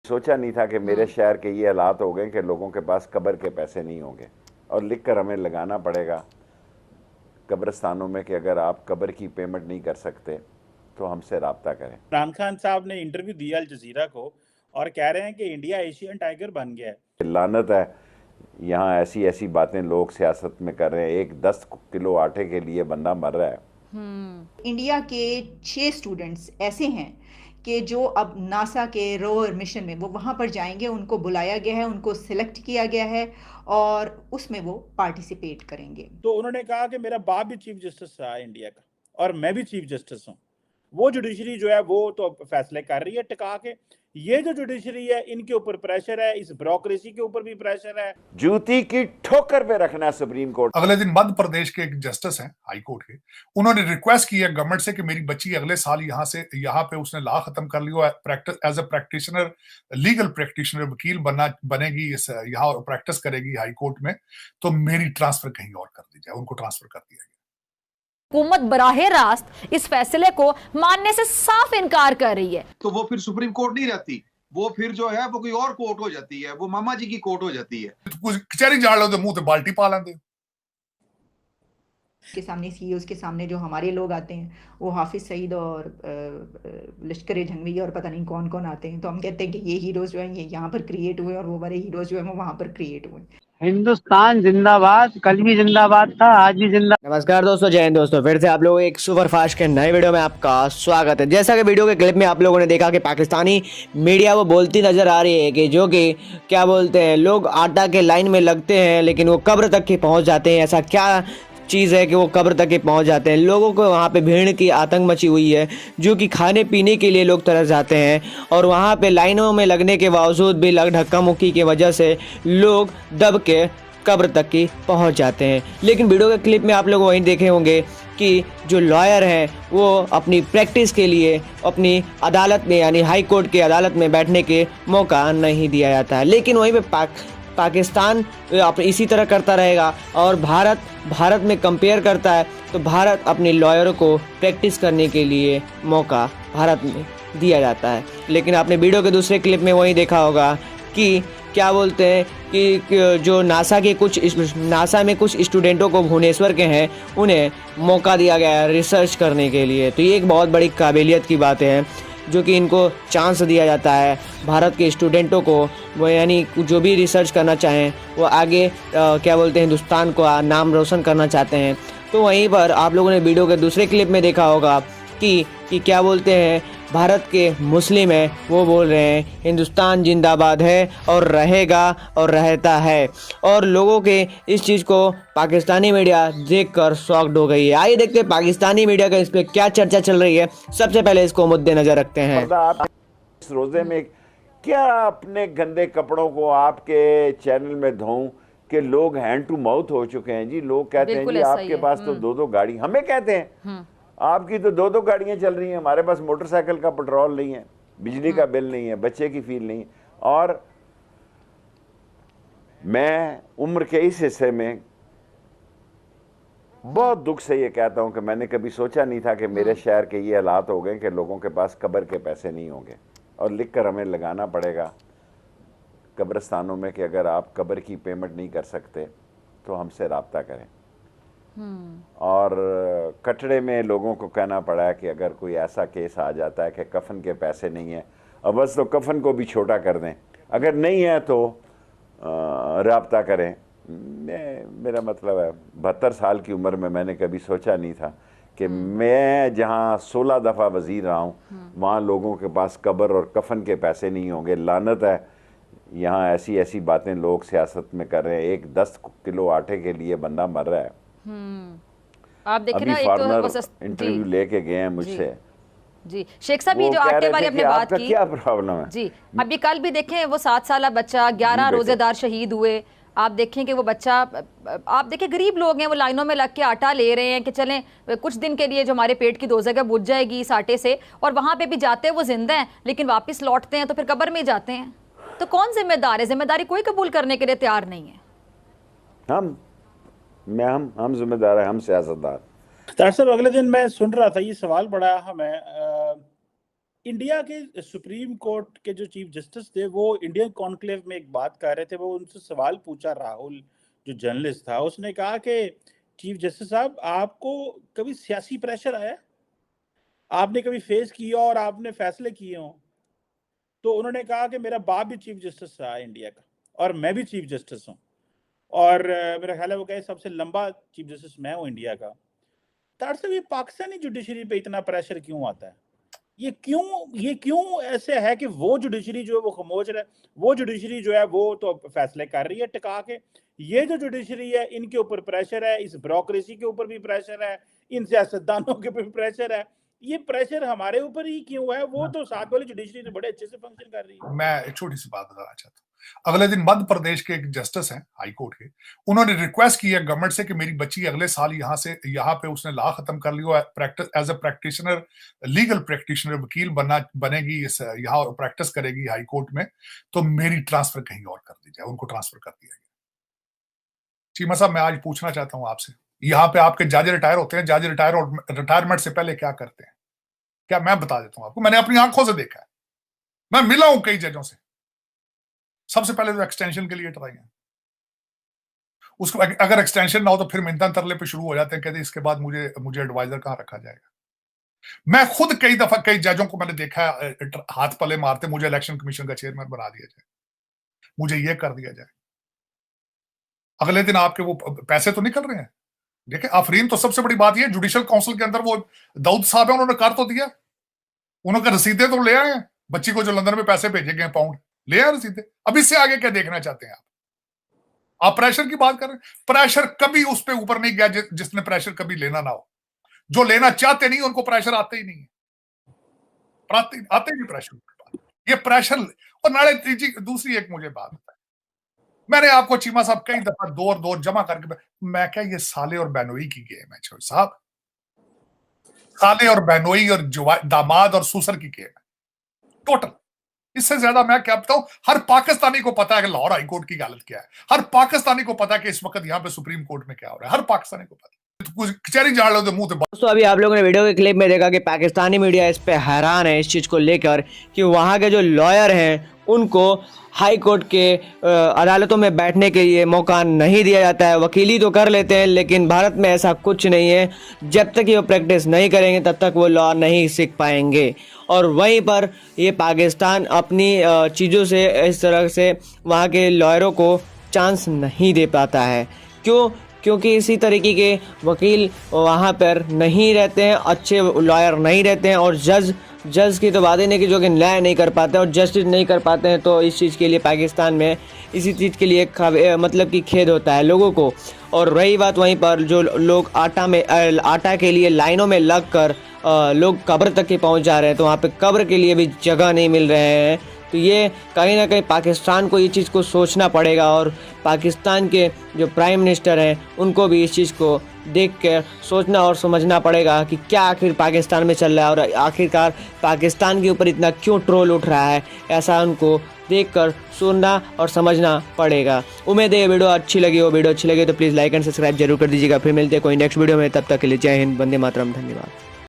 सोचा नहीं था कि मेरे शहर के ये हालात हो गए कि लोगों के पास कब्र के पैसे नहीं होंगे और लिख कर हमें लगाना पड़ेगा कब्रिस्तानों में कि अगर आप कब्र की पेमेंट नहीं कर सकते तो हमसे रब्ता करें। इमरान खान साहब ने इंटरव्यू दिया अल जजीरा को और कह रहे हैं कि इंडिया एशियन टाइगर बन गया है। लानत है, यहाँ ऐसी ऐसी बातें लोग सियासत में कर रहे हैं। एक 10 किलो आटे के लिए बंदा मर रहा है। इंडिया के 6 स्टूडेंट्स ऐसे हैं कि जो अब नासा के रोवर मिशन में वो वहाँ पर जाएंगे, उनको बुलाया गया है, उनको सिलेक्ट किया गया है और उसमें वो पार्टिसिपेट करेंगे। तो उन्होंने कहा कि मेरा बाप भी चीफ जस्टिस रहा है इंडिया का और मैं भी चीफ जस्टिस हूँ। वो जुडिशरी जो है वो तो फैसले कर रही है टिका के। ये जो जुडिशरी है इनके ऊपर प्रेशर है, इस ब्यूरोक्रेसी के ऊपर भी प्रेशर है। जूती की ठोकर पे रखना है सुप्रीम कोर्ट। अगले दिन मध्य प्रदेश के एक जस्टिस हैं हाई कोर्ट के, उन्होंने रिक्वेस्ट की है गवर्नमेंट से कि मेरी बच्ची अगले साल यहाँ पे उसने लॉ खत्म कर लिया, practice as a practitioner, legal practitioner, वकील बनेगी, यहाँ प्रैक्टिस करेगी हाई कोर्ट में, तो मेरी ट्रांसफर कहीं और कर दी जाए। उनको ट्रांसफर कर दिया गया। हुकूमत बराहे रास्त इस फैसले को मानने से साफ इनकार कर रही है। तो वो फिर सुप्रीम कोर्ट नहीं रहती, वो फिर जो है वो कोई और कोर्ट हो जाती है, वो मामा जी की कोर्ट हो जाती है। तो कुछ कचहरी झाड़ लो तो मुंह पे बाल्टी पा लेंगे। के सामने सीईओज के सामने जो हमारे लोग आते हैं वो हाफिज सईद और लश्कर जंगवी और पता नहीं कौन कौन आते हैं, तो हम कहते हैं कि ये हीरोज जो हैं ये यहाँ पर क्रिएट हुए और वो वाले हीरोज जो हैं वो वहाँ पर क्रिएट हुए। हिंदुस्तान जिंदाबाद, कल भी जिंदाबाद था, आज भी जिंदा। नमस्कार दोस्तों, जय हिंद दोस्तों। फिर से आप लोगों एक सुपरफास्ट के नए वीडियो में आपका स्वागत है। जैसा कि वीडियो के क्लिप में आप लोगों ने देखा कि पाकिस्तानी मीडिया वो बोलती नजर आ रही है कि जो कि क्या बोलते हैं, लोग आटा के लाइन में लगते हैं लेकिन वो कब्र तक ही पहुंच जाते हैं। ऐसा क्या चीज़ है कि वो कब्र तक ही पहुंच जाते हैं। लोगों को वहाँ पे भीड़ की आतंक मची हुई है, जो कि खाने पीने के लिए लोग तरस जाते हैं और वहाँ पे लाइनों में लगने के बावजूद भी धक्का मुक्की की वजह से लोग दब के कब्र तक की पहुंच जाते हैं। लेकिन वीडियो के क्लिप में आप लोग वहीं देखे होंगे कि जो लॉयर हैं वो अपनी प्रैक्टिस के लिए अपनी अदालत में यानी हाई कोर्ट की अदालत में बैठने के मौका नहीं दिया जाता है। लेकिन वहीं पे पाकिस्तान इसी तरह करता रहेगा और भारत में कंपेयर करता है तो भारत अपने लॉयरों को प्रैक्टिस करने के लिए मौका भारत में दिया जाता है। लेकिन आपने वीडियो के दूसरे क्लिप में वही देखा होगा कि क्या बोलते हैं कि जो नासा में कुछ स्टूडेंटों को भुवनेश्वर के हैं उन्हें मौका दिया गया है रिसर्च करने के लिए। तो ये एक बहुत बड़ी काबिलियत की बात है जो कि इनको चांस दिया जाता है भारत के स्टूडेंटों को, वो यानी जो भी रिसर्च करना चाहें वो आगे क्या बोलते हैं हिंदुस्तान को नाम रोशन करना चाहते हैं। तो वहीं पर आप लोगों ने वीडियो के दूसरे क्लिप में देखा होगा कि क्या बोलते हैं भारत के मुस्लिम हैं वो बोल रहे हैं हिंदुस्तान जिंदाबाद है और रहेगा और रहता है, और लोगों के इस चीज़ को पाकिस्तानी मीडिया देखकर शॉक्ड हो गई है। आइए देखते हैं पाकिस्तानी मीडिया का इस पर क्या चर्चा चल रही है। सबसे पहले इसको मुद्दे नजर रखते हैं। आप इस रोजे में क्या अपने गंदे कपड़ों को आपके चैनल में धोऊं कि लोग हैंड टू माउथ हो चुके हैं जी। लोग कहते हैं जी आपके पास तो 2-2 गाड़ी, हमें कहते हैं आपकी तो 2-2 गाड़ियां चल रही हैं, हमारे पास मोटरसाइकिल का पेट्रोल नहीं है, बिजली का बिल नहीं है, बच्चे की फीस नहीं है। और मैं उम्र के इस हिस्से में बहुत दुख से ये कहता हूं कि मैंने कभी सोचा नहीं था कि मेरे शहर के ये हालात हो गए कि लोगों के पास कब्र के पैसे नहीं होंगे और लिख कर हमें लगाना पड़ेगा कब्रिस्तानों में कि अगर आप कब्र की पेमेंट नहीं कर सकते तो हमसे रब्ता करें। और कटड़े में लोगों को कहना पड़ा है कि अगर कोई ऐसा केस आ जाता है कि कफन के पैसे नहीं है, अब बस तो कफन को भी छोटा कर दें, अगर नहीं है तो रब्ता करें। मेरा मतलब है 72 साल की उम्र में मैंने कभी सोचा नहीं था कि मैं जहाँ 16 दफ़ा वज़ीर रहा हूँ वहाँ लोगों के पास कब्र और कफन के पैसे नहीं होंगे। लानत है, यहाँ ऐसी ऐसी बातें लोग सियासत में कर रहे हैं। एक 10 किलो आटे के लिए बंदा मर रहा है। आप देखिए ना, एक तो इंटरव्यू लेके गए हैं मुझसे जी शेख साहब, ये जो आटे वाली आपने बात की, क्या प्रॉब्लम है जी अभी कल भी देखें वो 7 साल बच्चा, 11 रोजेदार शहीद हुए। आप देखें कि वो बच्चा, आप देखें गरीब लोग हैं वो लाइनों में लग के आटा ले रहे हैं कि चलें कुछ दिन के लिए जो हमारे पेट की दोज़ख है बुझ जाएगी इस आटे से, और वहाँ पे भी जाते हैं वो जिंदा हैं लेकिन वापस लौटते हैं तो फिर कब्र में ही जाते हैं। तो कौन जिम्मेदार है? जिम्मेदारी कोई कबूल करने के लिए तैयार नहीं है। हम जिम्मेदार है, हम सियासतदान। डॉक्टर साहब, अगले दिन मैं सुन रहा था ये सवाल बड़ा हमें इंडिया के सुप्रीम कोर्ट के जो चीफ जस्टिस थे वो इंडियन कॉन्क्लेव में एक बात कर रहे थे। वो उनसे सवाल पूछा राहुल जो जर्नलिस्ट था, उसने कहा कि चीफ जस्टिस साहब, आपको कभी सियासी प्रेशर आया, आपने कभी फेस किया और आपने फैसले किए हों? तो उन्होंने कहा कि मेरा बाप भी चीफ जस्टिस रहा इंडिया का और मैं भी चीफ जस्टिस हूँ, और मेरा ख्याल है वो कहे सबसे लंबा चीफ जस्टिस मैं हूँ इंडिया का। तार साहब, ये पाकिस्तानी जुडिशरी पे इतना प्रेशर क्यों आता है? ये क्यों ऐसे है कि वो जुडिशरी जो है वो खामोश है, वो जुडिशरी जो है वो तो फैसले कर रही है टिका के, ये जो जुडिशरी है इनके ऊपर प्रेशर है, इस ब्यूरोक्रेसी के ऊपर भी प्रेशर है, इन सियासतदानों के ऊपर भी प्रेशर है। ये प्रेशर हमारे ऊपर ही क्यों है? वो तो साथ वाली जुडिशरी तो बड़े अच्छे से फंक्शन कर रही है। मैं एक छोटी सी बात बताना चाहता हूँ। अगले दिन मध्य प्रदेश के एक जस्टिस हैं हाई कोर्ट के, उन्होंने रिक्वेस्ट की है गवर्नमेंट से कि मेरी बच्ची अगले साल यहाँ पे उसने लॉ खत्म कर लिया, practice as a practitioner, legal practitioner, वकील बनेगी, यहाँ प्रैक्टिस करेगी हाई कोर्ट में, तो मेरी ट्रांसफर कहीं और कर दी जाए। उनको ट्रांसफर कर दिया गया। चीमा साहब, मैं आज पूछना चाहता हूं आपसे, यहाँ पे आपके जज रिटायर होते हैं, जज रिटायरमेंट से पहले क्या करते हैं? क्या मैं बता देता हूं आपको, मैंने अपनी आंखों से देखा है, मैं मिला हूं कई जजों से। सबसे पहले तो एक्सटेंशन के लिए ट्राई है, उसको अगर एक्सटेंशन ना हो तो फिर मिन्नत तरले पे शुरू हो जाते हैं, कहते इसके बाद मुझे एडवाइजर कहां रखा जाएगा। मैं खुद कई दफा कई जजों को मैंने देखा है हाथ पले मारते, मुझे इलेक्शन कमीशन का चेयरमैन बना दिया जाए, मुझे ये कर दिया जाए। अगले दिन आपके वो पैसे तो निकल रहे हैं। देखिए, आफरीन तो सबसे बड़ी बात ये, जुडिशियल काउंसिल के अंदर वो दाऊद साहब है, उन्होंने कर तो दिया, उन्होंने रसीदें तो ले आए हैं, बच्ची को जो लंदन में पैसे भेजे गए पाउंड, ले आए रसीदें। अब इससे आगे क्या देखना चाहते हैं आप प्रेशर की बात कर रहे हैं। प्रेशर कभी उस पे ऊपर नहीं गया जिसने प्रेशर कभी लेना ना हो। जो लेना चाहते नहीं उनको प्रेशर आते ही नहीं है, आते ही नहीं प्रेशर। ये प्रेशर, और नाले दूसरी एक मुझे बात बताए, मैंने आपको चीमा साहब कई दफा दौर जमा करके, मैं क्या ये साले और बहनोई की गेम है साहब, साले और बहनोई और दामाद और सुसर की गेम है टोटल। इससे ज्यादा मैं क्या बताऊं? हर पाकिस्तानी को पता है कि लाहौर हाईकोर्ट की हालत क्या है, हर पाकिस्तानी को पता है कि इस वक्त यहाँ पे सुप्रीम कोर्ट में क्या हो रहा है, हर पाकिस्तानी को पता। कुछ कचहरी जान लो तो मुंह से। दोस्तों, अभी आप लोगों ने वीडियो के क्लिप में देखा कि पाकिस्तानी मीडिया इस पे हैरान है इस चीज़ को लेकर कि वहाँ के जो लॉयर हैं उनको हाई कोर्ट के अदालतों में बैठने के लिए मौका नहीं दिया जाता है। वकीली तो कर लेते हैं, लेकिन भारत में ऐसा कुछ नहीं है। जब तक ये प्रैक्टिस नहीं करेंगे तब तक वो लॉ नहीं सीख पाएंगे। और वहीं पर ये पाकिस्तान अपनी चीज़ों से इस तरह से वहाँ के लॉयरों को चांस नहीं दे पाता है। क्योंकि इसी तरीके के वकील वहाँ पर नहीं रहते हैं, अच्छे लॉयर नहीं रहते हैं, और जज की तो बात ही नहीं कि जो कि न्याय नहीं कर पाते और जस्टिस नहीं कर पाते हैं। तो इस चीज़ के लिए पाकिस्तान में इसी चीज़ के लिए मतलब कि खेद होता है लोगों को। और रही बात वहीं पर जो लोग आटा के लिए लाइनों में लग कर लोग कब्र तक के पहुंच जा रहे हैं, तो वहाँ पे कब्र के लिए भी जगह नहीं मिल रहे हैं। तो ये कहीं ना कहीं पाकिस्तान को ये चीज़ को सोचना पड़ेगा, और पाकिस्तान के जो प्राइम मिनिस्टर हैं उनको भी इस चीज़ को देख कर सोचना और समझना पड़ेगा कि क्या आखिर पाकिस्तान में चल रहा है और आखिरकार पाकिस्तान के ऊपर इतना क्यों ट्रोल उठ रहा है। ऐसा उनको देखकर सुनना और समझना पड़ेगा। उम्मीद है ये वीडियो अच्छी लगी हो। वीडियो अच्छी लगी तो प्लीज़ लाइक एंड सब्सक्राइब जरूर कर दीजिएगा। फिर मिलते हैं कोई नेक्स्ट वीडियो में, तब तक के लिए जय हिंद, वंदे मातरम, धन्यवाद।